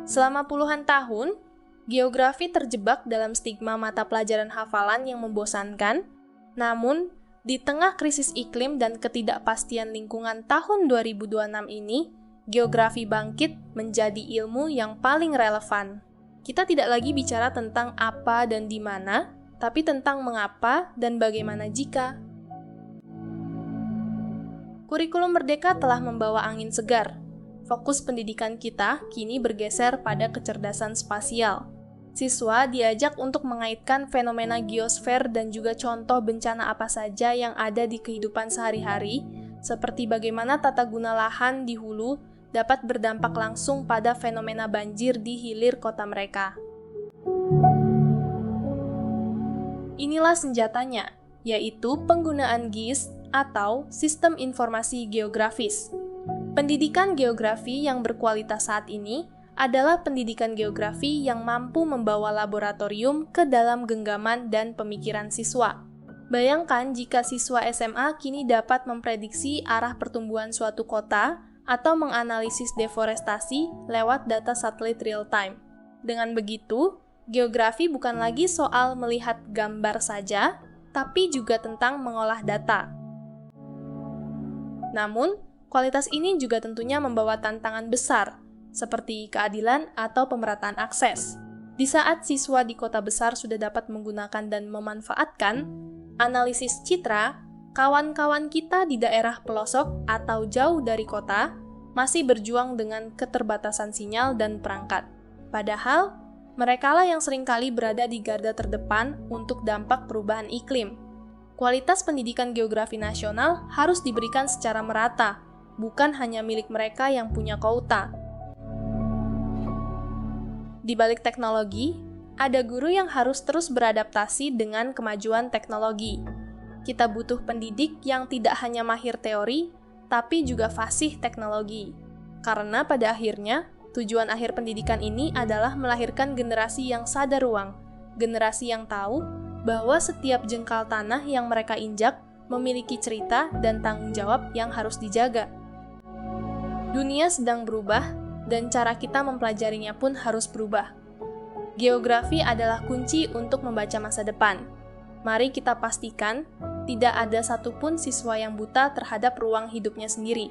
Selama puluhan tahun, geografi terjebak dalam stigma mata pelajaran hafalan yang membosankan. Namun, di tengah krisis iklim dan ketidakpastian lingkungan tahun 2026 ini, geografi bangkit menjadi ilmu yang paling relevan. Kita tidak lagi bicara tentang apa dan di mana, tapi tentang mengapa dan bagaimana jika. Kurikulum Merdeka telah membawa angin segar. Fokus pendidikan kita kini bergeser pada kecerdasan spasial. Siswa diajak untuk mengaitkan fenomena geosfer dan juga contoh bencana apa saja yang ada di kehidupan sehari-hari, seperti bagaimana tata guna lahan di hulu dapat berdampak langsung pada fenomena banjir di hilir kota mereka. Inilah senjatanya, yaitu penggunaan GIS atau Sistem Informasi Geografis. Pendidikan geografi yang berkualitas saat ini adalah pendidikan geografi yang mampu membawa laboratorium ke dalam genggaman dan pemikiran siswa. Bayangkan jika siswa SMA kini dapat memprediksi arah pertumbuhan suatu kota atau menganalisis deforestasi lewat data satelit real-time. Dengan begitu, geografi bukan lagi soal melihat gambar saja, tapi juga tentang mengolah data. Namun, kualitas ini juga tentunya membawa tantangan besar, seperti keadilan atau pemerataan akses. Di saat siswa di kota besar sudah dapat menggunakan dan memanfaatkan analisis citra, kawan-kawan kita di daerah pelosok atau jauh dari kota masih berjuang dengan keterbatasan sinyal dan perangkat. Padahal, merekalah yang seringkali berada di garda terdepan untuk dampak perubahan iklim. Kualitas pendidikan geografi nasional harus diberikan secara merata, bukan hanya milik mereka yang punya quota. Di balik teknologi, ada guru yang harus terus beradaptasi dengan kemajuan teknologi. Kita butuh pendidik yang tidak hanya mahir teori, tapi juga fasih teknologi. Karena pada akhirnya, tujuan akhir pendidikan ini adalah melahirkan generasi yang sadar ruang, generasi yang tahu bahwa setiap jengkal tanah yang mereka injak memiliki cerita dan tanggung jawab yang harus dijaga. Dunia sedang berubah, dan cara kita mempelajarinya pun harus berubah. Geografi adalah kunci untuk membaca masa depan. Mari kita pastikan tidak ada satupun siswa yang buta terhadap ruang hidupnya sendiri.